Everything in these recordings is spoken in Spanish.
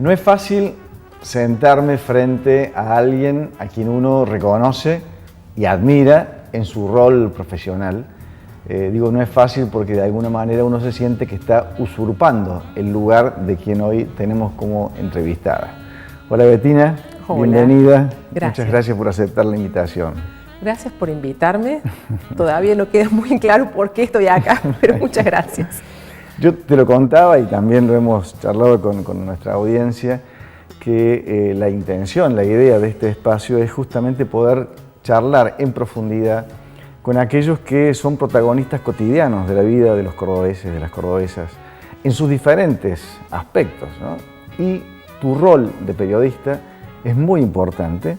No es fácil sentarme frente a alguien a quien uno reconoce y admira en su rol profesional. Digo, no es fácil porque de alguna manera uno se siente que está usurpando el lugar de quien hoy tenemos como entrevistada. Hola Bettina, bienvenida. Gracias. Muchas gracias por aceptar la invitación. Gracias por invitarme. Todavía no queda muy claro por qué estoy acá, pero muchas gracias. Yo te lo contaba y también lo hemos charlado con nuestra audiencia, que la intención, la idea de este espacio es justamente poder charlar en profundidad con aquellos que son protagonistas cotidianos de la vida de los cordobeses, de las cordobesas, en sus diferentes aspectos, ¿no? Y tu rol de periodista es muy importante.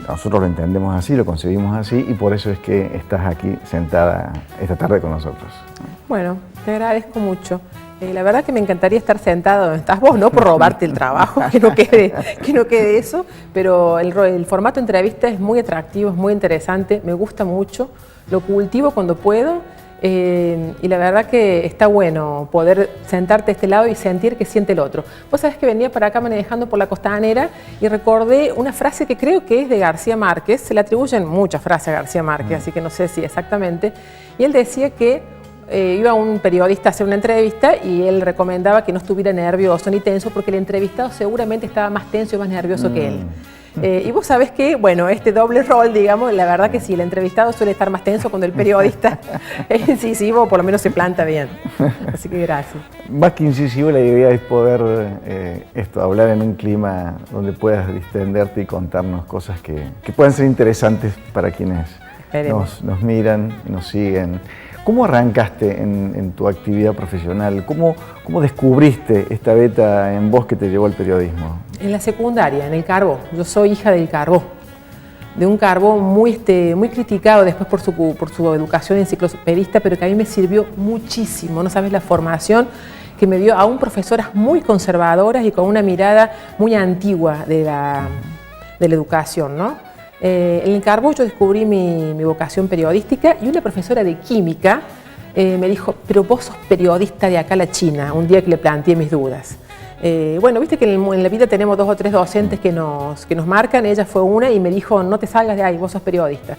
Nosotros lo entendemos así, lo concebimos así y por eso es que estás aquí sentada esta tarde con nosotros. Bueno, te agradezco mucho. La verdad que me encantaría estar sentada donde estás vos, no por robarte el trabajo, que no quede eso, pero el formato de entrevista es muy atractivo, es muy interesante, me gusta mucho, lo cultivo cuando puedo y la verdad que está bueno poder sentarte a este lado y sentir que siente el otro. Vos sabés que venía para acá manejando por la Costanera y recordé una frase que creo que es de García Márquez, se le atribuyen muchas frases a García Márquez, así que no sé si exactamente, y él decía que iba un periodista a hacer una entrevista y él recomendaba que no estuviera nervioso ni tenso porque el entrevistado seguramente estaba más tenso y más nervioso que él. Y vos sabés que, bueno, este doble rol, digamos, la verdad que sí, el entrevistado suele estar más tenso cuando el periodista es incisivo o por lo menos se planta bien. Así que gracias. Más que incisivo, la idea es poder hablar en un clima donde puedas distenderte y contarnos cosas que puedan ser interesantes para quienes nos miran y nos siguen. ¿Cómo arrancaste en tu actividad profesional? ¿Cómo descubriste esta beta en vos que te llevó al periodismo? En la secundaria, en el Carbó. Yo soy hija del Carbó, de un Carbó muy criticado después por su educación enciclopedista, pero que a mí me sirvió muchísimo. No sabes la formación que me dio aún profesoras muy conservadoras y con una mirada muy antigua de la educación, ¿no? En el Carbó yo descubrí mi vocación periodística y una profesora de química me dijo, pero vos sos periodista de acá a la China, un día que le planteé mis dudas. Bueno, viste que en la vida tenemos 2 o 3 docentes que nos marcan, ella fue una y me dijo, no te salgas de ahí, vos sos periodista.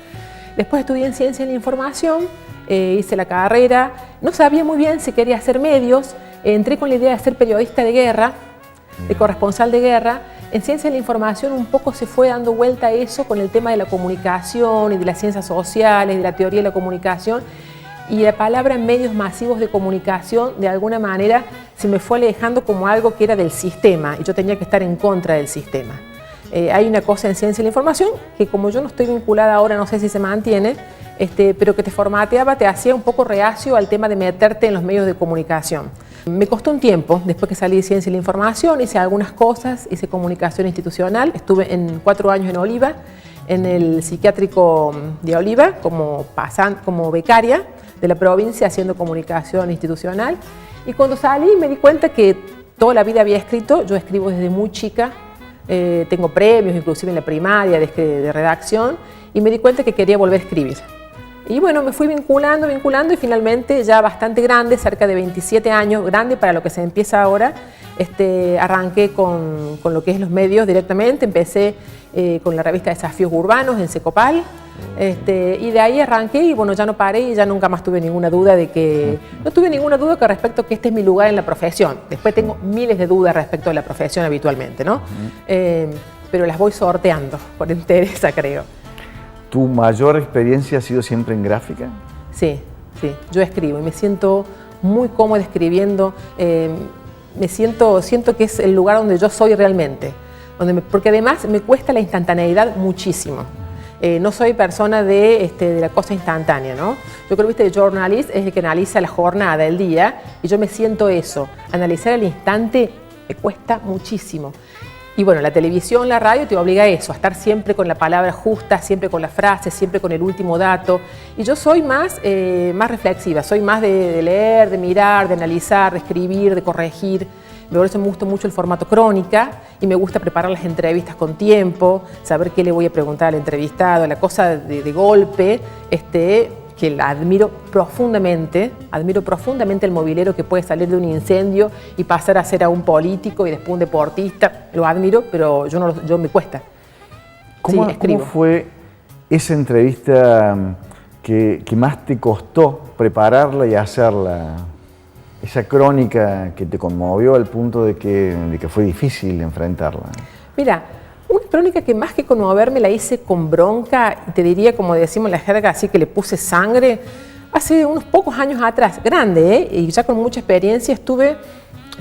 Después estudié en Ciencia de la Información, hice la carrera, no sabía muy bien si quería hacer medios, entré con la idea de ser periodista de guerra, de corresponsal de guerra. En Ciencia de la Información un poco se fue dando vuelta a eso con el tema de la comunicación y de las ciencias sociales, de la teoría de la comunicación, y la palabra medios masivos de comunicación de alguna manera se me fue alejando como algo que era del sistema y yo tenía que estar en contra del sistema. Hay una cosa en Ciencia de la Información que como yo no estoy vinculada ahora, no sé si se mantiene, pero que te formateaba, te hacía un poco reacio al tema de meterte en los medios de comunicación. Me costó un tiempo, después que salí de Ciencia de la Información, hice algunas cosas, hice comunicación institucional, estuve 4 años en Oliva, en el psiquiátrico de Oliva, como becaria de la provincia, haciendo comunicación institucional. Y cuando salí me di cuenta que toda la vida había escrito, yo escribo desde muy chica, tengo premios inclusive en la primaria de redacción, y me di cuenta que quería volver a escribir. Y bueno, me fui vinculando y finalmente ya bastante grande, cerca de 27 años, grande para lo que se empieza ahora, arranqué con lo que es los medios directamente, empecé con la revista Desafíos Urbanos en Secopal, y de ahí arranqué y bueno, ya no paré y ya nunca más tuve ninguna duda con respecto a que este es mi lugar en la profesión. Después tengo miles de dudas respecto a la profesión habitualmente, ¿no? Pero las voy sorteando por entereza, creo. ¿Tu mayor experiencia ha sido siempre en gráfica? Sí, yo escribo y me siento muy cómoda escribiendo, siento que es el lugar donde yo soy realmente, porque además me cuesta la instantaneidad muchísimo. No soy persona de la cosa instantánea, ¿no? Yo creo que el journalist es el que analiza la jornada, el día, y yo me siento eso. Analizar el instante me cuesta muchísimo. Y bueno, la televisión, la radio te obliga a eso, a estar siempre con la palabra justa, siempre con la frase, siempre con el último dato. Y yo soy más reflexiva, soy más de leer, de mirar, de analizar, de escribir, de corregir. Por eso me gusta mucho el formato crónica y me gusta preparar las entrevistas con tiempo, saber qué le voy a preguntar al entrevistado, la cosa de golpe, que que la admiro profundamente el movilero que puede salir de un incendio y pasar a ser a un político y después un deportista. Lo admiro, pero yo me cuesta. ¿Cómo fue esa entrevista que más te costó prepararla y hacerla? Esa crónica que te conmovió al punto de que fue difícil enfrentarla. Mira, una crónica que más que conmoverme la hice con bronca, y te diría, como decimos en la jerga, así que le puse sangre, hace unos pocos años atrás, grande, y ya con mucha experiencia, estuve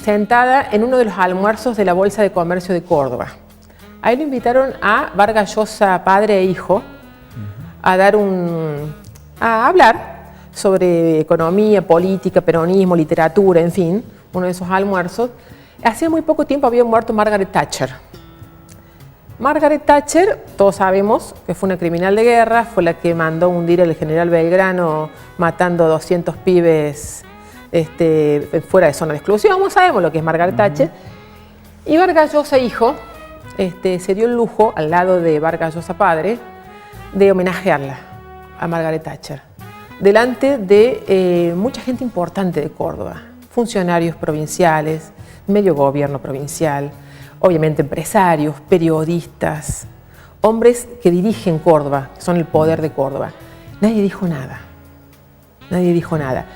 sentada en uno de los almuerzos de la Bolsa de Comercio de Córdoba. Ahí lo invitaron a Vargas Llosa, padre e hijo, a hablar sobre economía, política, peronismo, literatura, en fin, uno de esos almuerzos. Hacía muy poco tiempo había muerto Margaret Thatcher. Margaret Thatcher, todos sabemos que fue una criminal de guerra, fue la que mandó hundir al general Belgrano matando 200 pibes fuera de zona de exclusión. Sabemos lo que es Margaret Thatcher. Y Vargas Llosa, hijo, se dio el lujo, al lado de Vargas Llosa, padre, de homenajearla a Margaret Thatcher, delante de mucha gente importante de Córdoba, funcionarios provinciales, medio gobierno provincial, obviamente empresarios, periodistas, hombres que dirigen Córdoba, que son el poder de Córdoba. Nadie dijo nada. Nadie dijo nada.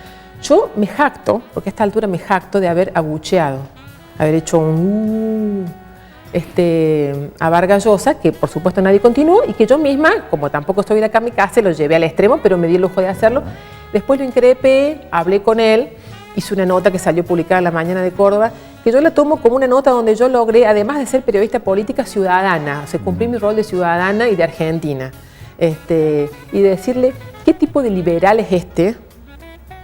Yo me jacto, porque a esta altura me jacto de haber abucheado, haber hecho a Vargas Llosa, que por supuesto nadie continuó, y que yo misma, como tampoco estoy en la kamikaze, lo llevé al extremo, pero me di el lujo de hacerlo. Después lo increpé, hablé con él, hice una nota que salió publicada en La Mañana de Córdoba, que yo la tomo como una nota donde yo logré, además de ser periodista política, ciudadana, o sea, cumplí mi rol de ciudadana y de argentina, y de decirle qué tipo de liberal es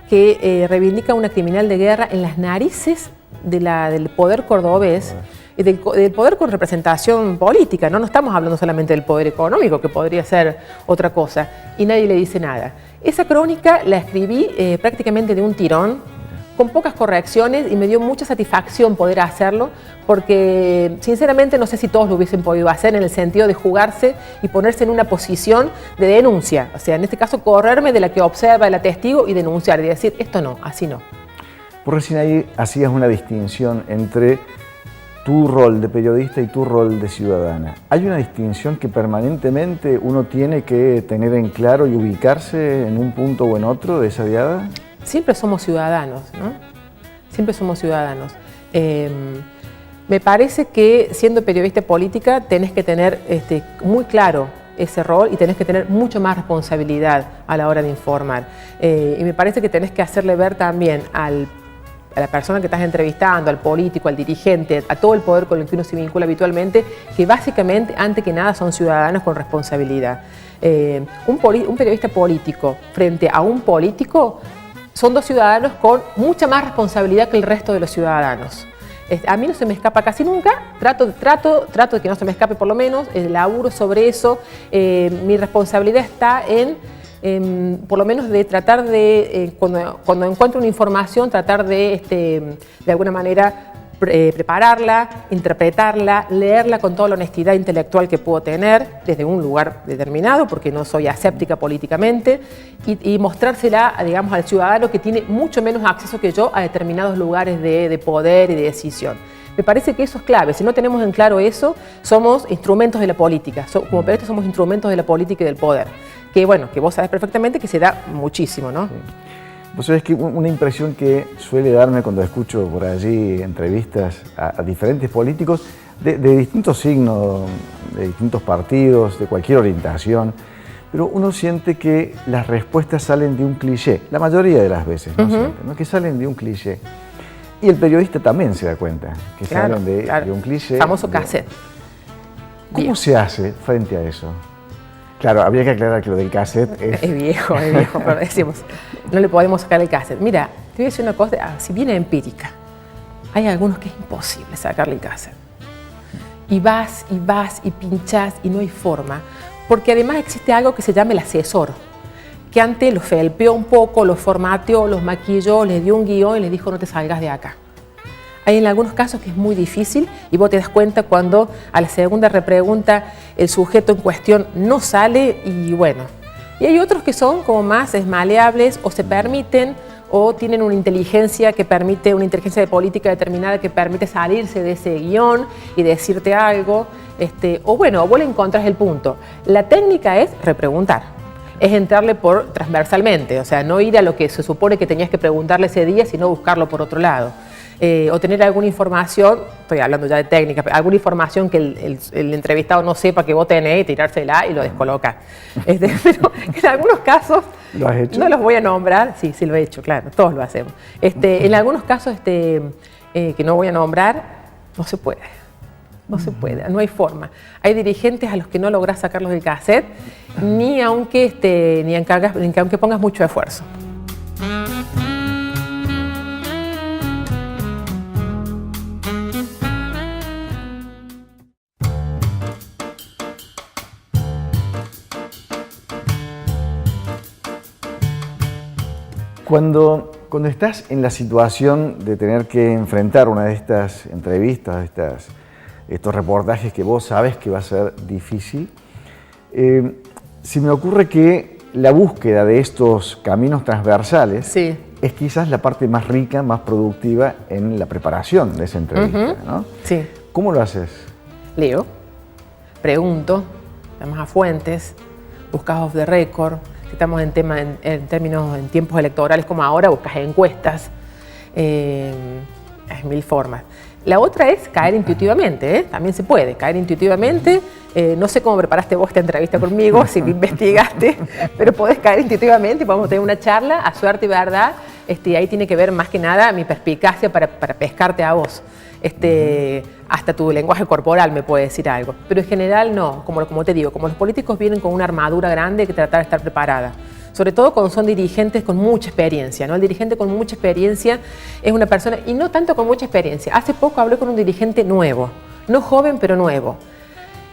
que reivindica una criminal de guerra en las narices del poder cordobés, y del poder con representación política, ¿no? No estamos hablando solamente del poder económico, que podría ser otra cosa, y nadie le dice nada. Esa crónica la escribí prácticamente de un tirón, con pocas correcciones, y me dio mucha satisfacción poder hacerlo, porque sinceramente no sé si todos lo hubiesen podido hacer, en el sentido de jugarse y ponerse en una posición de denuncia, o sea, en este caso correrme de la que observa, de la testigo, y denunciar, y decir, esto no, así no. Por recién ahí hacías una distinción entre tu rol de periodista y tu rol de ciudadana. ¿Hay una distinción que permanentemente uno tiene que tener en claro y ubicarse en un punto o en otro de esa diada? Siempre somos ciudadanos, ¿no? Siempre somos ciudadanos. Me parece que siendo periodista política tenés que tener muy claro ese rol y tenés que tener mucho más responsabilidad a la hora de informar. Y me parece que tenés que hacerle ver también a la persona que estás entrevistando, al político, al dirigente, a todo el poder con el que uno se vincula habitualmente, que básicamente, antes que nada, son ciudadanos con responsabilidad. Un periodista político frente a un político son dos ciudadanos con mucha más responsabilidad que el resto de los ciudadanos. A mí no se me escapa casi nunca, trato de que no se me escape por lo menos, laburo sobre eso. Mi responsabilidad está por lo menos de tratar de, cuando encuentro una información, tratar de alguna manera prepararla, interpretarla, leerla con toda la honestidad intelectual que puedo tener desde un lugar determinado, porque no soy aséptica políticamente, y mostrársela, digamos, al ciudadano que tiene mucho menos acceso que yo a determinados lugares de poder y de decisión. Me parece que eso es clave. Si no tenemos en claro eso, somos instrumentos de la política. Como periodistas somos instrumentos de la política y del poder. Que bueno, que vos sabés perfectamente que se da muchísimo, ¿no? Sí. Vos sabés que una impresión que suele darme cuando escucho por allí entrevistas a diferentes políticos de distintos signos, de distintos partidos, de cualquier orientación, pero uno siente que las respuestas salen de un cliché, la mayoría de las veces, ¿no? Siempre, ¿no? Que salen de un cliché. Y el periodista también se da cuenta que salen de un cliché. Famoso cassette. ¿Cómo se hace frente a eso? Claro, habría que aclarar que lo del cassette es viejo, pero decimos, no le podemos sacar el cassette. Mira, te voy a decir una cosa, si viene empírica, hay algunos que es imposible sacarle el cassette. Y vas y pinchás y no hay forma, porque además existe algo que se llama el asesor, que antes los felpeó un poco, los formateó, los maquilló, les dio un guión y les dijo no te salgas de acá. Hay en algunos casos que es muy difícil y vos te das cuenta cuando a la segunda repregunta el sujeto en cuestión no sale y bueno, Y hay otros que son como más maleables o se permiten o tienen una inteligencia que permite, una inteligencia de política determinada que permite salirse de ese guión y decirte algo, o bueno, vos le encontrás el punto. La técnica es repreguntar, es entrarle por transversalmente, o sea, no ir a lo que se supone que tenías que preguntarle ese día, sino buscarlo por otro lado. O tener alguna información, estoy hablando ya de técnica, pero alguna información que el entrevistado no sepa que vos tenés y tirársela y lo descoloca. Pero en algunos casos, ¿Lo has hecho? no los voy a nombrar, sí lo he hecho, claro, todos lo hacemos. En algunos casos que no voy a nombrar, no se puede, no se puede, no hay forma. Hay dirigentes a los que no lográs sacarlos del cassette, ni aunque pongas mucho esfuerzo. Cuando estás en la situación de tener que enfrentar una de estas entrevistas, estos reportajes que vos sabes que va a ser difícil, se me ocurre que la búsqueda de estos caminos transversales es quizás la parte más rica, más productiva en la preparación de esa entrevista, ¿no? Sí. ¿Cómo lo haces? Leo, pregunto, llamas a fuentes, buscas off the record. Si estamos en tiempos electorales como ahora, buscas encuestas, hay mil formas. La otra es caer intuitivamente, también se puede caer intuitivamente. No sé cómo preparaste vos esta entrevista conmigo, si me investigaste, pero podés caer intuitivamente y podemos tener una charla a suerte y verdad. Ahí tiene que ver más que nada mi perspicacia para pescarte a vos. Hasta tu lenguaje corporal me puede decir algo, pero en general no, como te digo, como los políticos vienen con una armadura grande, hay que tratar de estar preparada, sobre todo cuando son dirigentes con mucha experiencia, ¿no? El dirigente con mucha experiencia es una persona, y no tanto con mucha experiencia. Hace poco hablé con un dirigente nuevo, no joven pero nuevo,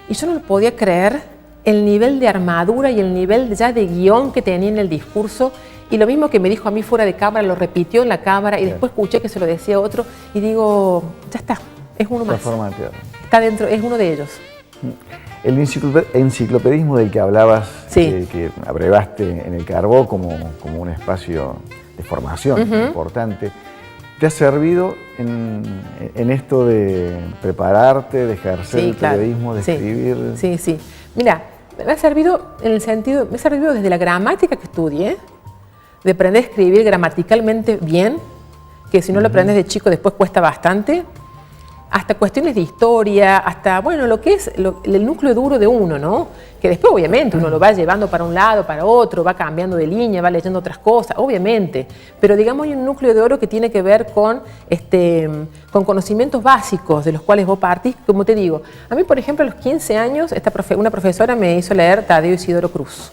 y yo no lo podía creer el nivel de armadura y el nivel ya de guión que tenía en el discurso. Y lo mismo que me dijo a mí fuera de cámara, lo repitió en la cámara y después escuché que se lo decía a otro y digo, ya está, es uno más. Está dentro, es uno de ellos. El enciclopedismo del que hablabas, que abrevaste en el Carbó como un espacio de formación importante, ¿te ha servido en esto de prepararte, de ejercer el periodismo, de escribir? Sí. Mira, me ha servido desde la gramática que estudié, de aprender a escribir gramaticalmente bien, que si no lo aprendes de chico después cuesta bastante, hasta cuestiones de historia, hasta, bueno, lo que es el núcleo duro de uno, ¿no? Que después obviamente uno lo va llevando para un lado, para otro, va cambiando de línea, va leyendo otras cosas, obviamente, pero digamos hay un núcleo de oro que tiene que ver con conocimientos básicos de los cuales vos partís, como te digo. A mí, por ejemplo, a los 15 años, una profesora me hizo leer Tadeo Isidoro Cruz,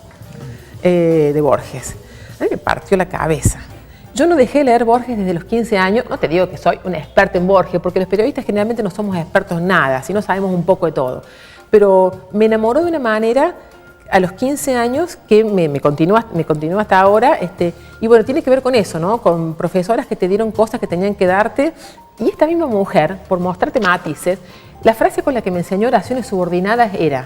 de Borges. A mí me partió la cabeza. Yo no dejé de leer Borges desde los 15 años. No te digo que soy un experto en Borges, porque los periodistas generalmente no somos expertos en nada, sino sabemos un poco de todo. Pero me enamoró de una manera a los 15 años que me continúa hasta ahora. Y bueno, tiene que ver con eso, ¿no? Con profesoras que te dieron cosas que tenían que darte. Y esta misma mujer, por mostrarte matices, la frase con la que me enseñó oraciones subordinadas era: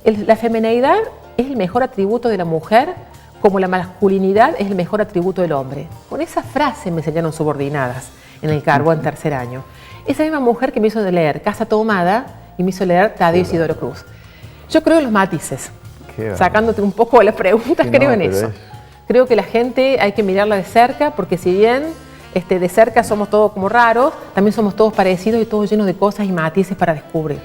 la femineidad es el mejor atributo de la mujer, como la masculinidad es el mejor atributo del hombre. Con esa frase me enseñaron subordinadas en el Carbó en tercer año. Esa misma mujer que me hizo leer Casa Tomada y me hizo leer Tadeo Isidoro Cruz. Yo creo en los matices, sacándote un poco de las preguntas, creo en eso. Creo que la gente hay que mirarla de cerca, porque si bien de cerca somos todos como raros, también somos todos parecidos y todos llenos de cosas y matices para descubrir.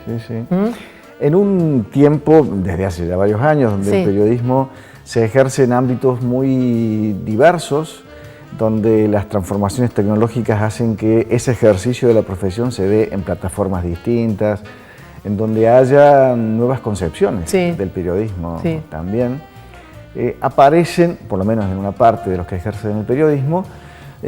En un tiempo, desde hace ya varios años, donde el periodismo se ejerce en ámbitos muy diversos, donde las transformaciones tecnológicas hacen que ese ejercicio de la profesión se dé en plataformas distintas, en donde haya nuevas concepciones del periodismo también. Aparecen, por lo menos en una parte de los que ejercen el periodismo,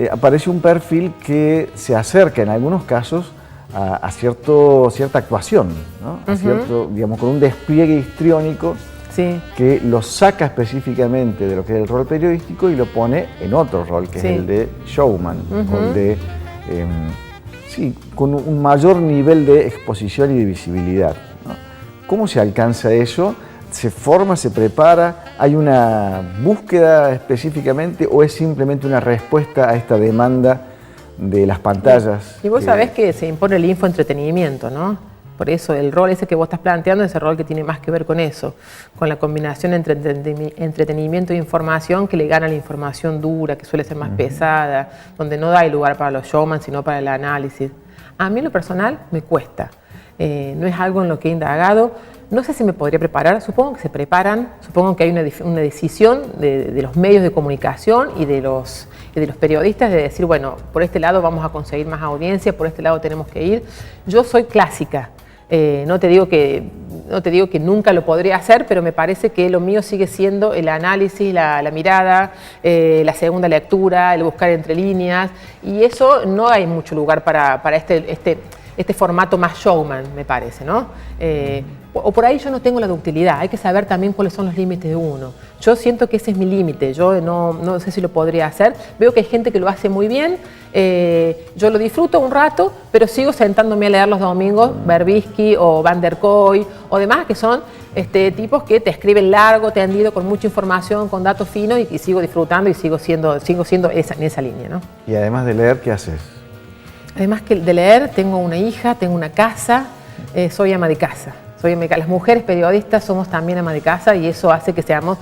aparece un perfil que se acerca en algunos casos a cierta actuación, ¿no? A cierto, digamos, con un despliegue histriónico que lo saca específicamente de lo que es el rol periodístico y lo pone en otro rol, que es el de showman, o el de, con un mayor nivel de exposición y de visibilidad, ¿no? ¿Cómo se alcanza eso? ¿Se forma, se prepara? ¿Hay una búsqueda específicamente o es simplemente una respuesta a esta demanda de las pantallas? Y vos sabés que se impone el infoentretenimiento, ¿no? Por eso el rol ese que vos estás planteando es el rol que tiene más que ver con eso, con la combinación entre entretenimiento e información que le gana la información dura, que suele ser más pesada, donde no hay lugar para los showman, sino para el análisis. A mí en lo personal me cuesta, no es algo en lo que he indagado, no sé si me podría preparar, supongo que se preparan, supongo que hay una decisión de los medios de comunicación y de los periodistas de decir, bueno, por este lado vamos a conseguir más audiencia, por este lado tenemos que ir. Yo soy clásica. No te digo que nunca lo podría hacer, pero me parece que lo mío sigue siendo el análisis, la mirada, la segunda lectura, el buscar entre líneas, y eso no hay mucho lugar para este formato más showman, me parece, ¿no? O por ahí yo no tengo la ductilidad, hay que saber también cuáles son los límites de uno. Yo siento que ese es mi límite, yo no sé si lo podría hacer. Veo que hay gente que lo hace muy bien, yo lo disfruto un rato, pero sigo sentándome a leer los domingos Berbisky o Van der Kooi o demás, que son tipos que te escriben largo, tendido, con mucha información, con datos finos, y sigo disfrutando y sigo siendo en esa línea, ¿no? Y además de leer, ¿qué haces? Además que de leer, tengo una hija, tengo una casa, soy ama de casa. Las mujeres periodistas somos también ama de casa, y eso hace que seamos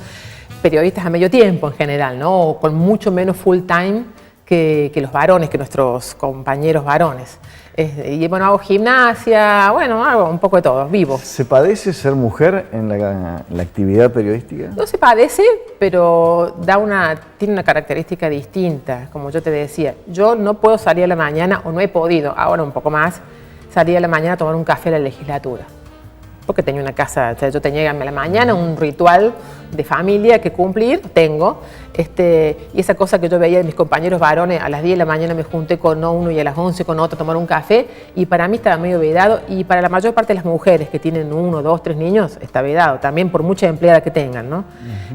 periodistas a medio tiempo en general, ¿no? O con mucho menos full time que los varones, que nuestros compañeros varones. Y bueno, hago gimnasia, bueno, hago un poco de todo, vivo. ¿Se padece ser mujer en la actividad periodística? No se padece, pero tiene una característica distinta, como yo te decía. Yo no puedo salir a la mañana, o no he podido, ahora un poco más, salir a la mañana a tomar un café a la legislatura. Porque tenía una casa, o sea, yo tenía a la mañana un ritual de familia que cumplir, tengo, y esa cosa que yo veía de mis compañeros varones, a las 10 de la mañana me junté con uno y a las 11 con otro a tomar un café, y para mí estaba medio vedado, y para la mayor parte de las mujeres que tienen 1, 2, 3 niños, está vedado, también por mucha empleada que tengan, ¿no?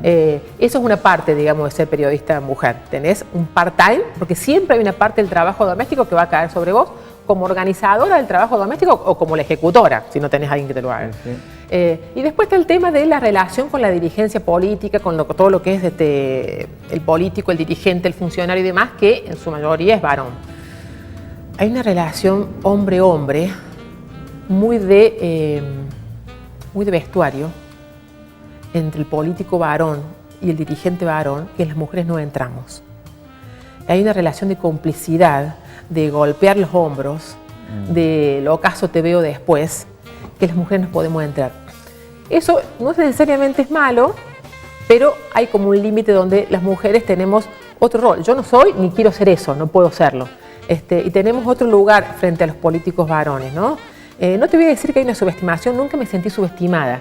Eso es una parte, digamos, de ser periodista mujer. Tenés un part-time, porque siempre hay una parte del trabajo doméstico que va a caer sobre vos, como organizadora del trabajo doméstico o como la ejecutora, si no tenés a alguien que te lo haga. Sí. Y después está el tema de la relación con la dirigencia política, con todo lo que es el político, el dirigente, el funcionario y demás, que en su mayoría es varón. Hay una relación hombre-hombre muy de vestuario entre el político varón y el dirigente varón, que las mujeres no entramos. Hay una relación de complicidad, de golpear los hombros, de lo acaso te veo después, que las mujeres no podemos entrar. Eso no necesariamente es malo, pero hay como un límite donde las mujeres tenemos otro rol. Yo no soy ni quiero ser eso, no puedo serlo. Y tenemos otro lugar frente a los políticos varones, ¿no? No te voy a decir que hay una subestimación, nunca me sentí subestimada.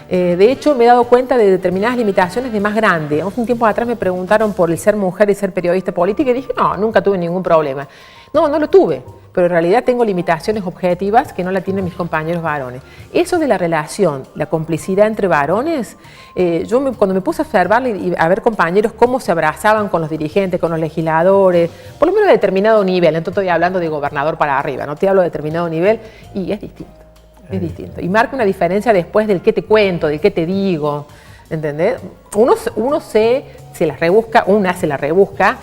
De hecho, me he dado cuenta de determinadas limitaciones de más grande. Hace un tiempo atrás me preguntaron por el ser mujer y ser periodista política y dije, no, nunca tuve ningún problema. No lo tuve, pero en realidad tengo limitaciones objetivas que no la tienen mis compañeros varones. Eso de la relación, la complicidad entre varones, cuando me puse a observar y a ver compañeros cómo se abrazaban con los dirigentes, con los legisladores, por lo menos de determinado nivel, entonces estoy hablando de gobernador para arriba, no te hablo de determinado nivel, y es distinto. Es distinto. Y marca una diferencia después del qué te cuento, del qué te digo. ¿Entendés? Uno se la rebusca, una se la rebusca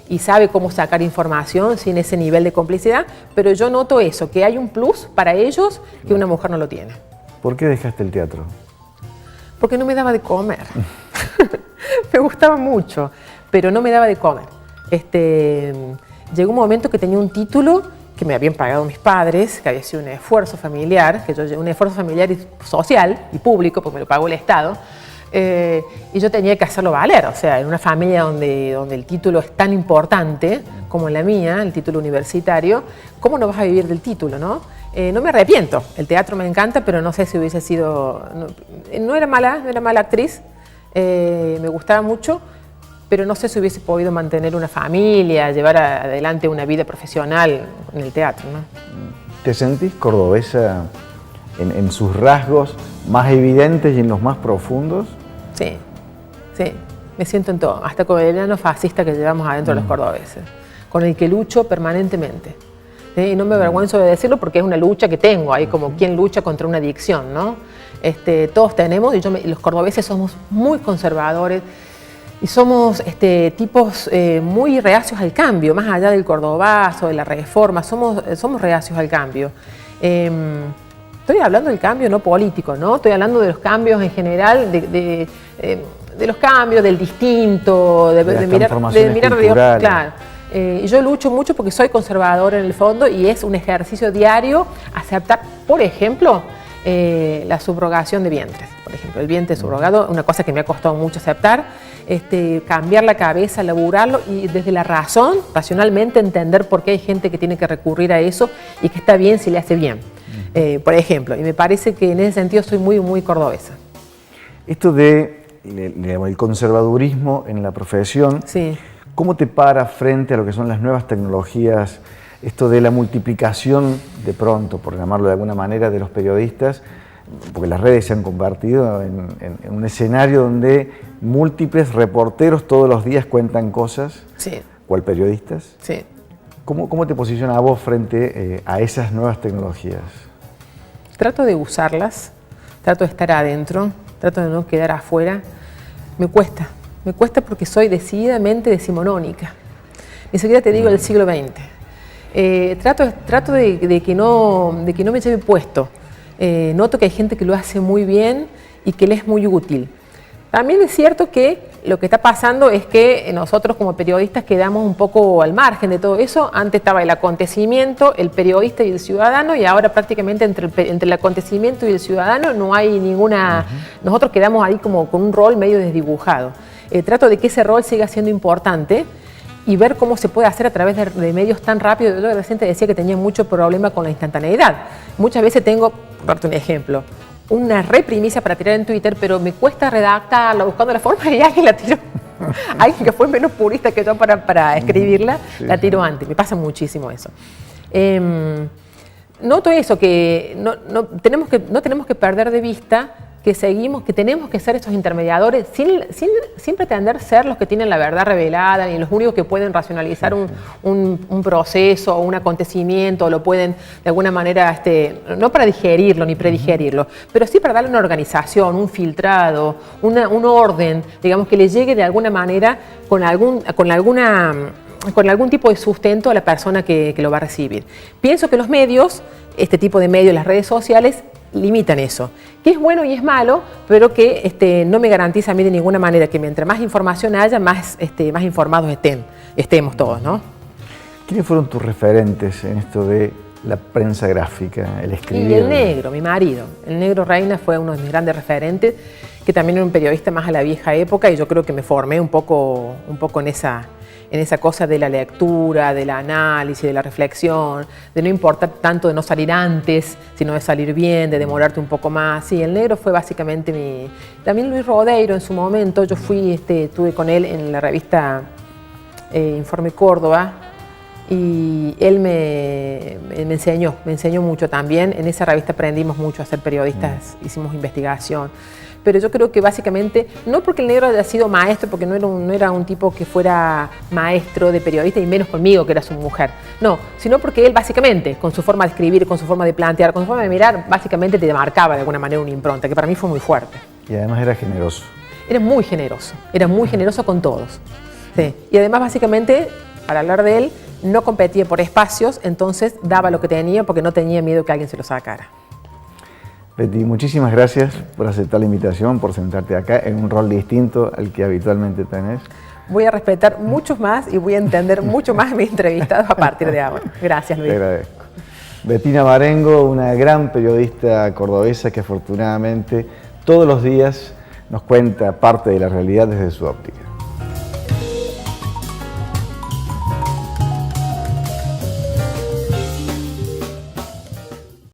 y sabe cómo sacar información sin ese nivel de complicidad, pero yo noto eso, que hay un plus para ellos que una mujer no lo tiene. ¿Por qué dejaste el teatro? Porque no me daba de comer. Me gustaba mucho, pero no me daba de comer. Llegó un momento que tenía un título que me habían pagado mis padres, que había sido un esfuerzo familiar, un esfuerzo familiar y social y público, porque me lo pagó el Estado, y yo tenía que hacerlo valer. O sea, en una familia donde el título es tan importante como en la mía, el título universitario, ¿cómo no vas a vivir del título, no? No me arrepiento, el teatro me encanta, pero no sé si hubiese sido... No era mala actriz, me gustaba mucho, pero no sé si hubiese podido mantener una familia, llevar adelante una vida profesional en el teatro, ¿no? ¿Te sentís cordobesa en sus rasgos más evidentes y en los más profundos? Sí, me siento en todo, hasta con el enano fascista que llevamos adentro de los cordobeses, con el que lucho permanentemente. Y no me avergüenzo de decirlo porque es una lucha que tengo, ahí como quien lucha contra una adicción, ¿no? todos tenemos, y los cordobeses somos muy conservadores y somos tipos muy reacios al cambio, más allá del cordobazo, de la reforma, somos reacios al cambio. Estoy hablando del cambio no político, ¿no? Estoy hablando de los cambios en general, de los cambios, del distinto, de mirar culturales. claro. Y yo lucho mucho porque soy conservadora en el fondo y es un ejercicio diario aceptar, por ejemplo, la subrogación de vientres. Por ejemplo, el vientre subrogado, una cosa que me ha costado mucho aceptar, cambiar la cabeza, laburarlo y desde la razón, racionalmente entender por qué hay gente que tiene que recurrir a eso y que está bien si le hace bien. Por ejemplo, y me parece que en ese sentido soy muy, muy cordobesa. Esto de el conservadurismo en la profesión, Sí. ¿cómo te para frente a lo que son las nuevas tecnologías, esto de la multiplicación de pronto, por llamarlo de alguna manera, de los periodistas? Porque las redes se han convertido en un escenario donde múltiples reporteros todos los días cuentan cosas, Sí. ¿cuál periodistas? Sí. ¿Cómo te posiciona a vos frente a esas nuevas tecnologías? Trato de usarlas, trato de estar adentro, trato de no quedar afuera. Me cuesta porque soy decididamente decimonónica. Ni siquiera te digo del siglo XX. Trato de que no me lleve puesto. Noto que hay gente que lo hace muy bien y que le es muy útil. También es cierto que lo que está pasando es que nosotros como periodistas quedamos un poco al margen de todo eso. Antes estaba el acontecimiento, el periodista y el ciudadano, y ahora prácticamente entre el acontecimiento y el ciudadano no hay ninguna... Nosotros quedamos ahí como con un rol medio desdibujado. Trato de que ese rol siga siendo importante y ver cómo se puede hacer a través de medios tan rápidos. Yo recién te decía que tenía mucho problema con la instantaneidad. Muchas veces tengo, por darte un ejemplo, una reprimicia para tirar en Twitter, pero me cuesta redactarla, buscando la forma y alguien la tiro. Alguien que fue menos purista que yo para escribirla, sí, la tiro antes. Me pasa muchísimo eso. Noto eso, que no tenemos que perder de vista que tenemos que ser esos intermediadores sin pretender ser los que tienen la verdad revelada, ni los únicos que pueden racionalizar un proceso o un acontecimiento, o lo pueden de alguna manera, no para digerirlo ni predigerirlo, pero sí para darle una organización, un filtrado, un orden, digamos, que le llegue de alguna manera con algún tipo de sustento a la persona que lo va a recibir. Pienso que los medios, este tipo de medios, las redes sociales, limitan eso, que es bueno y es malo, pero que no me garantiza a mí de ninguna manera que mientras más información haya, más informados estemos todos, ¿no? ¿Quiénes fueron tus referentes en esto de la prensa gráfica, el escribir? Y el negro, mi marido. El negro Reina fue uno de mis grandes referentes, que también era un periodista más a la vieja época, y yo creo que me formé un poco en esa cosa de la lectura, del análisis, de la reflexión, de no importar tanto de no salir antes, sino de salir bien, de demorarte un poco más. Sí, el negro fue básicamente También Luis Rodeiro en su momento, yo estuve con él en la revista Informe Córdoba, y él me enseñó mucho también. En esa revista aprendimos mucho a ser periodistas, hicimos investigación. Pero yo creo que básicamente, no porque el negro haya sido maestro, porque no era un tipo que fuera maestro de periodista, y menos conmigo, que era su mujer, no, sino porque él básicamente, con su forma de escribir, con su forma de plantear, con su forma de mirar, básicamente te marcaba de alguna manera una impronta, que para mí fue muy fuerte. Y además era generoso. Era muy generoso con todos. Sí. Y además básicamente, para hablar de él, no competía por espacios, entonces daba lo que tenía porque no tenía miedo que alguien se lo sacara. Betty, muchísimas gracias por aceptar la invitación, por sentarte acá en un rol distinto al que habitualmente tenés. Voy a respetar muchos más y voy a entender mucho más a mis entrevistados a partir de ahora. Gracias, Luis. Te agradezco. Bettina Marengo, una gran periodista cordobesa que afortunadamente todos los días nos cuenta parte de la realidad desde su óptica.